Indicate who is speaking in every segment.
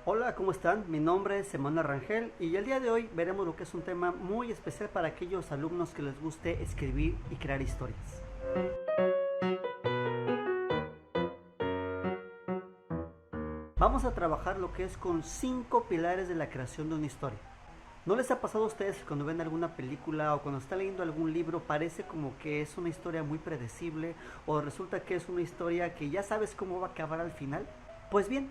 Speaker 1: Hola, ¿cómo están? Mi nombre es Emanuel Rangel y el día de hoy veremos lo que es un tema muy especial para aquellos alumnos que les guste escribir y crear historias. Vamos a trabajar lo que es con 5 pilares de la creación de una historia. ¿No les ha pasado a ustedes que cuando ven alguna película o cuando están leyendo algún libro parece como que es una historia muy predecible o resulta que es una historia que ya sabes cómo va a acabar al final? Pues bien,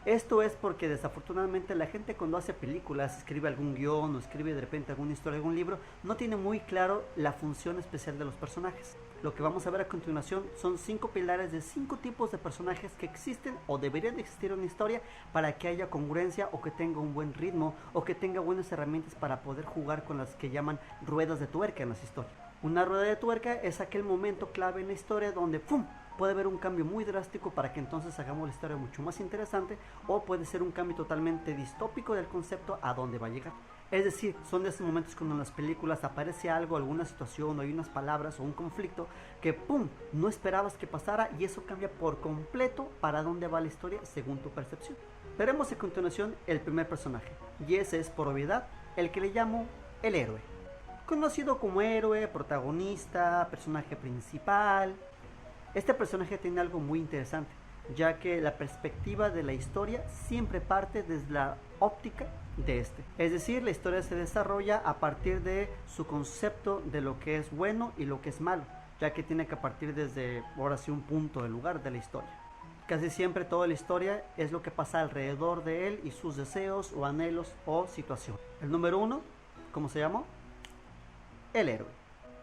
Speaker 1: esto es porque desafortunadamente la gente cuando hace películas, escribe algún guión o escribe de repente alguna historia, algún libro, no tiene muy claro la función especial de los personajes. Lo que vamos a ver a continuación son 5 pilares de 5 tipos de personajes que existen o deberían de existir en una historia para que haya congruencia o que tenga un buen ritmo o que tenga buenas herramientas para poder jugar con las que llaman ruedas de tuerca en las historias. Una rueda de tuerca es aquel momento clave en la historia donde ¡pum! Puede haber un cambio muy drástico para que entonces hagamos la historia mucho más interesante, o puede ser un cambio totalmente distópico del concepto a dónde va a llegar. Es decir, son de esos momentos cuando en las películas aparece algo, alguna situación o hay unas palabras o un conflicto que ¡pum! No esperabas que pasara y eso cambia por completo para dónde va la historia según tu percepción. Veremos a continuación el primer personaje, y ese es por obviedad el que le llamo el héroe. Conocido como héroe, protagonista, personaje principal. Este personaje tiene algo muy interesante, ya que la perspectiva de la historia siempre parte desde la óptica de este. Es decir, la historia se desarrolla a partir de su concepto de lo que es bueno y lo que es malo, ya que tiene que partir desde, ahora sí, un punto del lugar de la historia. Casi siempre toda la historia es lo que pasa alrededor de él y sus deseos o anhelos o situación. El número uno, ¿cómo se llamó? El héroe.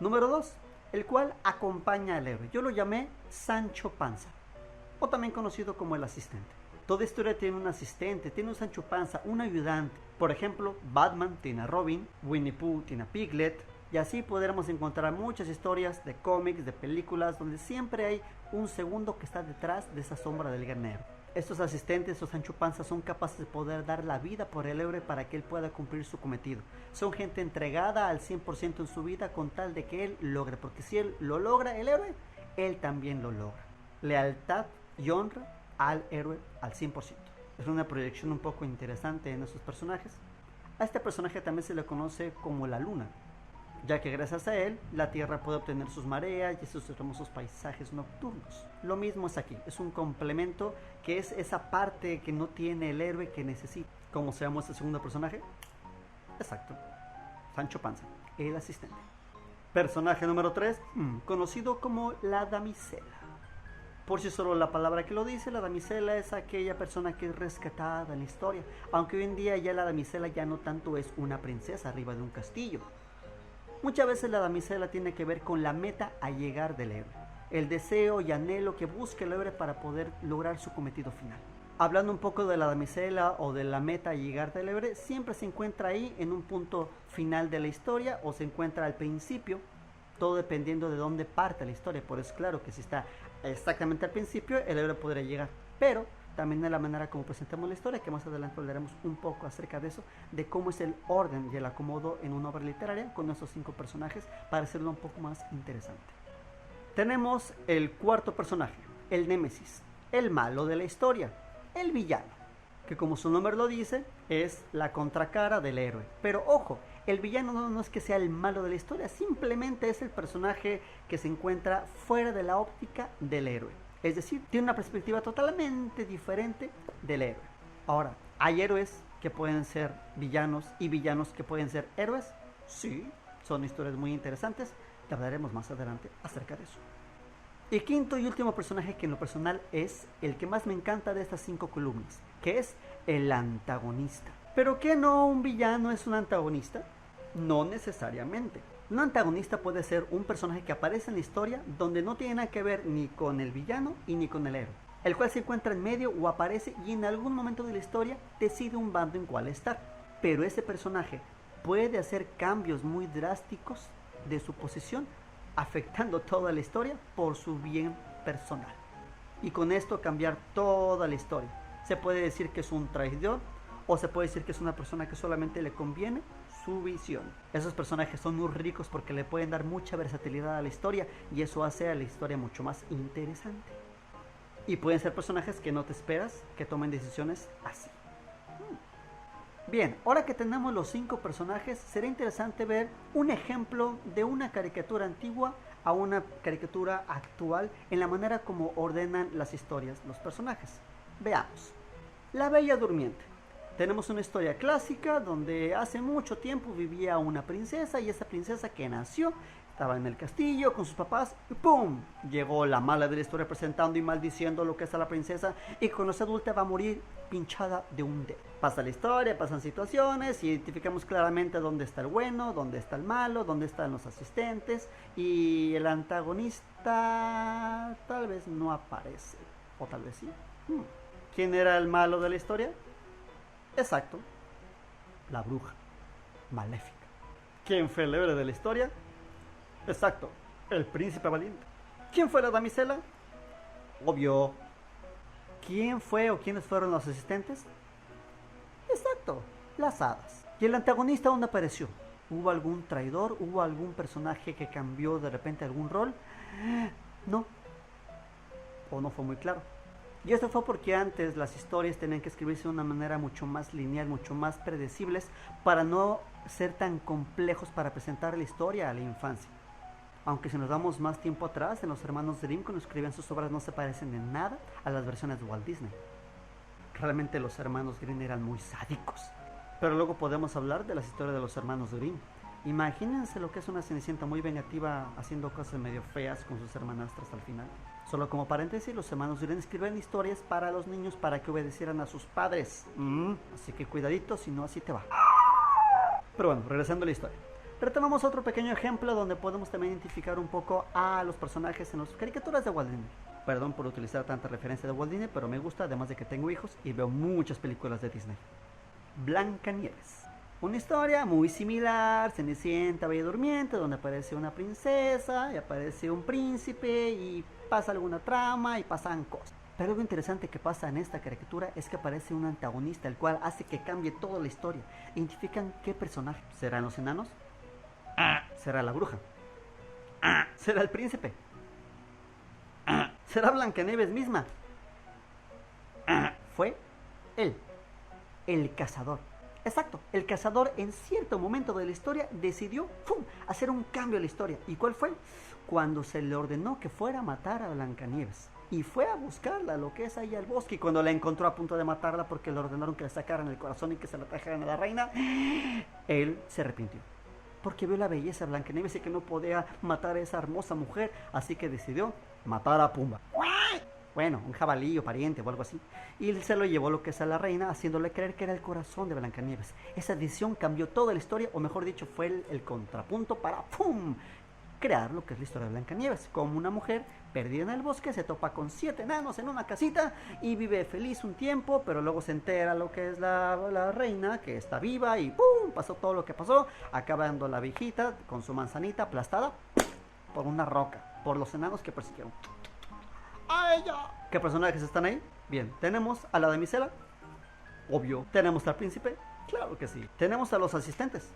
Speaker 1: Número 2, el cual acompaña al héroe. Yo lo llamé Sancho Panza, o también conocido como el asistente. Toda historia tiene un asistente, tiene un Sancho Panza, un ayudante. Por ejemplo, Batman tiene a Robin, Winnie Pooh tiene a Piglet, y así podremos encontrar muchas historias de cómics, de películas, donde siempre hay un segundo que está detrás de esa sombra del gran héroe. Estos asistentes o Sancho Panza son capaces de poder dar la vida por el héroe para que él pueda cumplir su cometido. Son gente entregada al 100% en su vida con tal de que él logre, porque si él lo logra, el héroe, él también lo logra. Lealtad y honra al héroe al 100%. Es una proyección un poco interesante en esos personajes. A este personaje también se le conoce como la luna, ya que gracias a él la Tierra puede obtener sus mareas y esos hermosos paisajes nocturnos. Lo mismo es aquí, es un complemento que es esa parte que no tiene el héroe que necesita. ¿Cómo se llama este segundo personaje? Exacto, Sancho Panza, el asistente. Personaje número 3, conocido como la damisela. Por si solo la palabra que lo dice, la damisela es aquella persona que es rescatada en la historia, aunque hoy en día ya la damisela ya no tanto es una princesa arriba de un castillo. Muchas veces la damisela tiene que ver con la meta a llegar del héroe, el deseo y anhelo que busca el héroe para poder lograr su cometido final. Hablando un poco de la damisela o de la meta a llegar del héroe, siempre se encuentra ahí en un punto final de la historia o se encuentra al principio, todo dependiendo de dónde parte la historia. Por eso claro que si está exactamente al principio, el héroe podría llegar, pero también de la manera como presentamos la historia, que más adelante hablaremos un poco acerca de eso, de cómo es el orden y el acomodo en una obra literaria con estos 5 personajes para hacerlo un poco más interesante. Tenemos el cuarto personaje, el Némesis, el malo de la historia, el villano, que como su nombre lo dice, es la contracara del héroe. Pero ojo, el villano no es que sea el malo de la historia, simplemente es el personaje que se encuentra fuera de la óptica del héroe. Es decir, tiene una perspectiva totalmente diferente del héroe. Ahora, ¿hay héroes que pueden ser villanos y villanos que pueden ser héroes? Sí, son historias muy interesantes. Te hablaremos más adelante acerca de eso. Y quinto y último personaje que en lo personal es el que más me encanta de estas 5 columnas, que es el antagonista. ¿Pero qué no un villano es un antagonista? No necesariamente. Un antagonista puede ser un personaje que aparece en la historia donde no tiene nada que ver ni con el villano y ni con el héroe, el cual se encuentra en medio o aparece y en algún momento de la historia decide un bando en cuál estar. Pero ese personaje puede hacer cambios muy drásticos de su posición, afectando toda la historia por su bien personal. Y con esto cambiar toda la historia. Se puede decir que es un traidor o se puede decir que es una persona que solamente le conviene su visión. Esos personajes son muy ricos porque le pueden dar mucha versatilidad a la historia y eso hace a la historia mucho más interesante. Y pueden ser personajes que no te esperas que tomen decisiones así. Bien, ahora que tenemos los 5 personajes, será interesante ver un ejemplo de una caricatura antigua a una caricatura actual en la manera como ordenan las historias los personajes. Veamos. La Bella Durmiente. Tenemos una historia clásica donde hace mucho tiempo vivía una princesa y esa princesa que nació estaba en el castillo con sus papás y ¡pum! Llegó la mala de la historia presentando y maldiciendo lo que es a la princesa y cuando se adulta va a morir pinchada de un dedo. Pasa la historia, pasan situaciones, identificamos claramente dónde está el bueno, dónde está el malo, dónde están los asistentes y el antagonista tal vez no aparece, o tal vez sí. ¿Quién era el malo de la historia? Exacto, la bruja maléfica. ¿Quién fue el héroe de la historia? Exacto, el príncipe valiente. ¿Quién fue la damisela? Obvio. ¿Quién fue o quiénes fueron los asistentes? Exacto, las hadas. ¿Y el antagonista dónde apareció? ¿Hubo algún traidor? ¿Hubo algún personaje que cambió de repente algún rol? No. O no fue muy claro. Y esto fue porque antes las historias tenían que escribirse de una manera mucho más lineal, mucho más predecibles, para no ser tan complejos para presentar la historia a la infancia. Aunque si nos damos más tiempo atrás, en los hermanos Grimm cuando escribían sus obras no se parecen en nada a las versiones de Walt Disney. Realmente los hermanos Grimm eran muy sádicos. Pero luego podemos hablar de las historias de los hermanos Grimm. Imagínense lo que es una Cenicienta muy vengativa haciendo cosas medio feas con sus hermanastras al final. Solo como paréntesis, los hermanos Grimm escriben historias para los niños para que obedecieran a sus padres. Así que cuidadito, si no así te va. Pero bueno, regresando a la historia. Retomamos otro pequeño ejemplo donde podemos también identificar un poco a los personajes en las caricaturas de Walt Disney. Perdón por utilizar tanta referencia de Walt Disney, pero me gusta, además de que tengo hijos y veo muchas películas de Disney. Blancanieves. Una historia muy similar, Cenicienta, Bella Durmiente, donde aparece una princesa y aparece un príncipe y pasa alguna trama y pasan cosas. Pero algo interesante que pasa en esta caricatura es que aparece un antagonista, el cual hace que cambie toda la historia. ¿Identifican qué personaje? ¿Serán los enanos? ¿Será la bruja? ¿Será el príncipe? ¿Será Blancanieves misma? Fue él, el cazador. Exacto, el cazador en cierto momento de la historia decidió hacer un cambio en la historia. ¿Y cuál fue? Cuando se le ordenó que fuera a matar a Blancanieves. Y fue a buscarla, lo que es ahí al bosque. Y cuando la encontró a punto de matarla porque le ordenaron que le sacaran el corazón y que se la trajeran a la reina, él se arrepintió. Porque vio la belleza de Blancanieves y que no podía matar a esa hermosa mujer. Así que decidió matar a Pumba. Bueno, un jabalí o pariente o algo así. Y se lo llevó lo que es a la reina, haciéndole creer que era el corazón de Blancanieves. Esa decisión cambió toda la historia, o mejor dicho, fue el contrapunto para crear lo que es la historia de Blancanieves. Como una mujer perdida en el bosque se topa con 7 enanos en una casita y vive feliz un tiempo, pero luego se entera lo que es la reina, que está viva y pasó todo lo que pasó, acabando la viejita con su manzanita aplastada por una roca, por los enanos que persiguieron a ella. ¿Qué personajes están ahí? Bien, tenemos a la damisela, obvio. Tenemos al príncipe, claro que sí. Tenemos a los asistentes,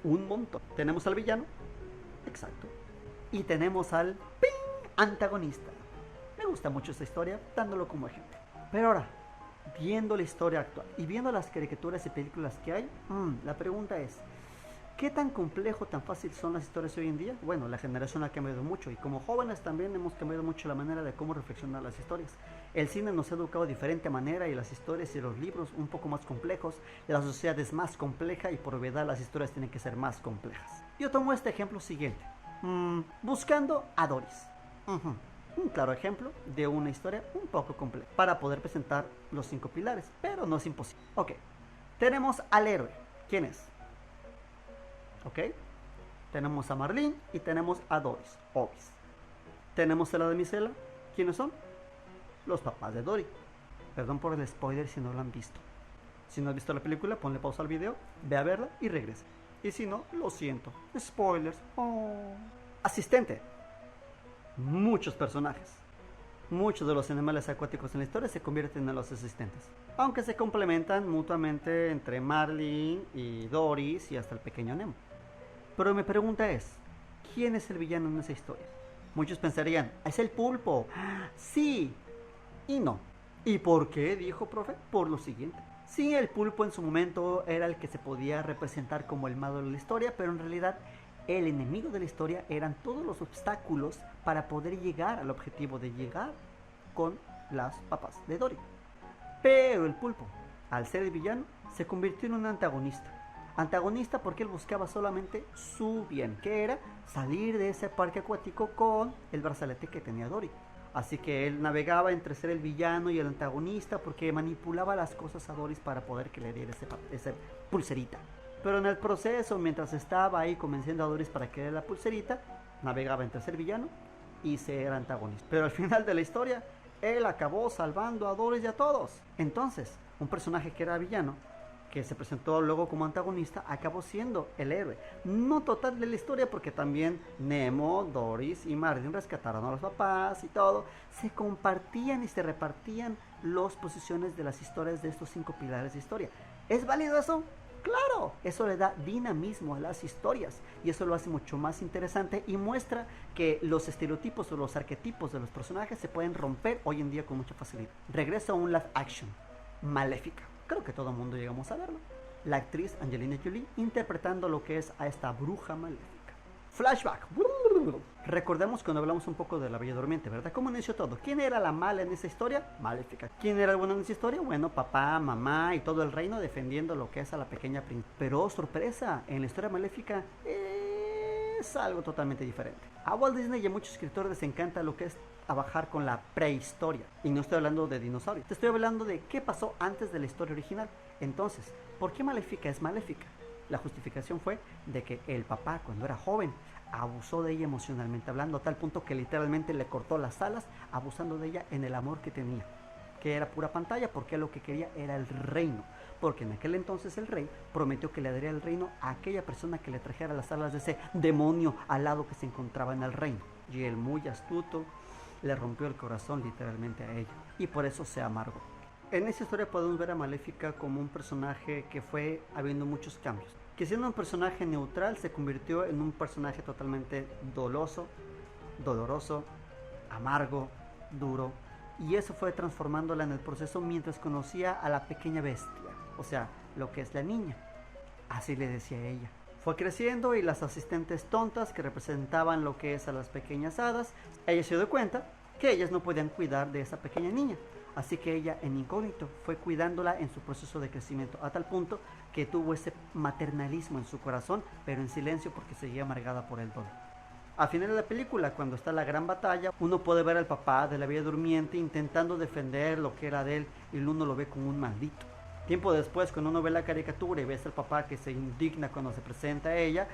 Speaker 1: un montón. Tenemos al villano, exacto. Y tenemos al antagonista. Me gusta mucho esta historia, dándolo como ejemplo. Pero ahora, viendo la historia actual y viendo las caricaturas y películas que hay, la pregunta es, ¿qué tan complejo, tan fácil son las historias hoy en día? Bueno, la generación ha cambiado mucho y como jóvenes también hemos cambiado mucho la manera de cómo reflexionar las historias. El cine nos ha educado de diferente manera y las historias y los libros un poco más complejos, la sociedad es más compleja y por obviedad las historias tienen que ser más complejas. Yo tomo este ejemplo siguiente, Buscando a Doris. Un claro ejemplo de una historia un poco compleja para poder presentar los 5 pilares, pero no es imposible. Ok, tenemos al héroe. ¿Quién es? Ok, tenemos a Marlene y tenemos a Doris, Obis. Tenemos a la damisela. ¿Quiénes son? Los papás de Dory. Perdón por el spoiler si no lo han visto. Si no has visto la película, ponle pausa al video, ve a verla y regresa. Y si no, lo siento, spoilers. Asistente. Muchos personajes. Muchos de los animales acuáticos en la historia se convierten en los asistentes, aunque se complementan mutuamente entre Marlene y Doris y hasta el pequeño Nemo. Pero mi pregunta es, ¿quién es el villano en esa historia? Muchos pensarían, es el pulpo. Sí y no. ¿Y por qué, dijo profe? Por lo siguiente. Sí, el pulpo en su momento era el que se podía representar como el malo de la historia, pero en realidad el enemigo de la historia eran todos los obstáculos para poder llegar al objetivo de llegar con las papas de Dory. Pero el pulpo, al ser el villano, se convirtió en un antagonista. Antagonista porque él buscaba solamente su bien, que era salir de ese parque acuático con el brazalete que tenía Dory. Así que él navegaba entre ser el villano y el antagonista porque manipulaba las cosas a Doris para poder que le diera esa pulserita. Pero en el proceso, mientras estaba ahí convenciendo a Doris para que le diera la pulserita, navegaba entre ser villano y ser antagonista. Pero al final de la historia, él acabó salvando a Doris y a todos. Entonces, un personaje que era villano, que se presentó luego como antagonista, acabó siendo el héroe. No total de la historia, porque también Nemo, Doris y Marlin rescataron a los papás y todo. Se compartían y se repartían las posiciones de las historias de estos 5 pilares de historia. ¿Es válido eso? Claro, eso le da dinamismo a las historias y eso lo hace mucho más interesante y muestra que los estereotipos o los arquetipos de los personajes se pueden romper hoy en día con mucha facilidad. Regreso a un live action, Maléfica. Creo que todo el mundo llegamos a verlo. La actriz Angelina Jolie interpretando lo que es a esta bruja maléfica. Flashback. Recordemos cuando hablamos un poco de la Bella Durmiente, ¿verdad? ¿Cómo inició todo? ¿Quién era la mala en esa historia? Maléfica. ¿Quién era el bueno en esa historia? Bueno, papá, mamá y todo el reino defendiendo lo que es a la pequeña princesa. Pero sorpresa, en la historia maléfica es algo totalmente diferente. A Walt Disney y a muchos escritores les encanta lo que es trabajar con la prehistoria. Y no estoy hablando de dinosaurios. Te estoy hablando de qué pasó antes de la historia original. Entonces, ¿por qué Maléfica es maléfica? La justificación fue de que el papá, cuando era joven, abusó de ella emocionalmente hablando, a tal punto que literalmente le cortó las alas, abusando de ella en el amor que tenía, que era pura pantalla, porque lo que quería era el reino, porque en aquel entonces el rey prometió que le daría el reino a aquella persona que le trajera las alas de ese demonio alado que se encontraba en el reino, y él, muy astuto, le rompió el corazón literalmente a ella, y por eso se amargó. En esa historia podemos ver a Maléfica como un personaje que fue habiendo muchos cambios, que siendo un personaje neutral se convirtió en un personaje totalmente doloroso, amargo, duro, y eso fue transformándola en el proceso mientras conocía a la pequeña bestia, o sea, lo que es la niña, así le decía ella. Fue creciendo y las asistentes tontas que representaban lo que es a las pequeñas hadas, ella se dio cuenta que ellas no podían cuidar de esa pequeña niña. Así que ella en incógnito fue cuidándola en su proceso de crecimiento, a tal punto que tuvo ese maternalismo en su corazón, pero en silencio porque seguía amargada por el dolor. Al final de la película, cuando está la gran batalla, uno puede ver al papá de la Bella Durmiente intentando defender lo que era de él y uno lo ve como un maldito. Tiempo después, cuando uno ve la caricatura y ves al papá que se indigna cuando se presenta a ella,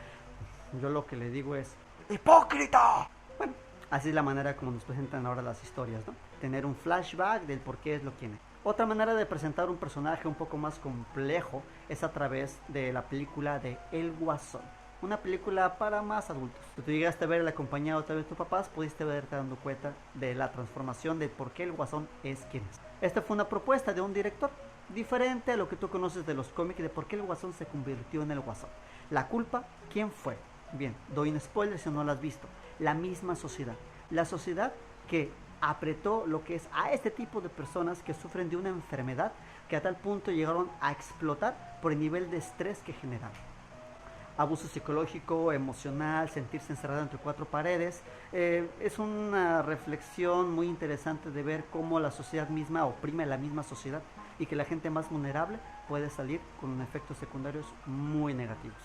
Speaker 1: yo lo que le digo es ¡hipócrita! Bueno, así es la manera como nos presentan ahora las historias, ¿no? Tener un flashback del por qué es lo que es. Otra manera de presentar un personaje un poco más complejo es a través de la película de El Guasón. Una película para más adultos. Si tú llegaste a ver acompañado otra vez de tus papás, pudiste verte dando cuenta de la transformación de por qué el Guasón es quien es. Esta fue una propuesta de un director diferente a lo que tú conoces de los cómics de por qué el Guasón se convirtió en el Guasón. La culpa, ¿quién fue? Bien, doy un spoiler si no lo has visto. La misma sociedad. La sociedad que apretó lo que es a este tipo de personas que sufren de una enfermedad que a tal punto llegaron a explotar por el nivel de estrés que generaron. Abuso psicológico, emocional, sentirse encerrado entre 4 paredes. Es una reflexión muy interesante de ver cómo la sociedad misma oprime a la misma sociedad y que la gente más vulnerable puede salir con efectos secundarios muy negativos.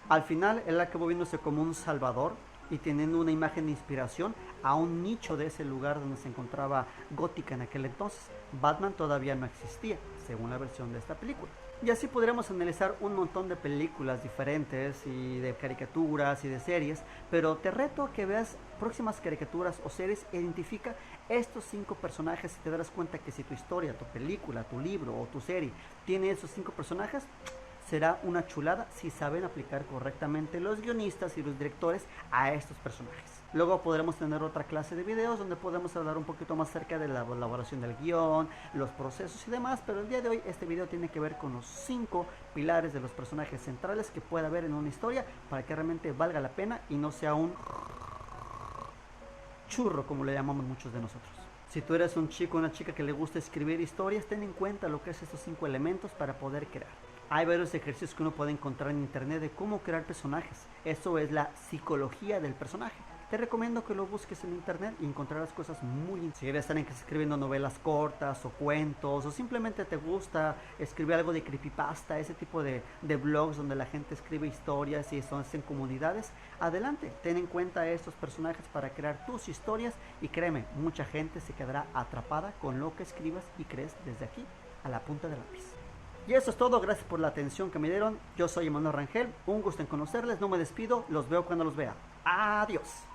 Speaker 1: Al final, él acabó viéndose como un salvador y teniendo una imagen de inspiración a un nicho de ese lugar donde se encontraba Gótica en aquel entonces. Batman todavía no existía, según la versión de esta película. Y así podremos analizar un montón de películas diferentes y de caricaturas y de series, pero te reto a que veas próximas caricaturas o series e identifica estos 5 personajes y te darás cuenta que si tu historia, tu película, tu libro o tu serie tiene esos 5 personajes, será una chulada si saben aplicar correctamente los guionistas y los directores a estos personajes. Luego podremos tener otra clase de videos donde podemos hablar un poquito más acerca de la elaboración del guión, los procesos y demás, pero el día de hoy este video tiene que ver con los 5 pilares de los personajes centrales que puede haber en una historia para que realmente valga la pena y no sea un churro como le llamamos muchos de nosotros. Si tú eres un chico o una chica que le gusta escribir historias, ten en cuenta lo que es estos 5 elementos para poder crear. Hay varios ejercicios que uno puede encontrar en internet de cómo crear personajes. Eso es la psicología del personaje. Te recomiendo que lo busques en internet y encontrarás cosas muy interesantes. Si eres alguien que está escribiendo novelas cortas o cuentos, o simplemente te gusta escribir algo de creepypasta, ese tipo de blogs donde la gente escribe historias y son en comunidades, adelante, ten en cuenta estos personajes para crear tus historias y créeme, mucha gente se quedará atrapada con lo que escribas y crees desde aquí a la punta del lápiz. Y eso es todo, gracias por la atención que me dieron. Yo soy Emanuel Rangel, un gusto en conocerles, no me despido, los veo cuando los vea. Adiós.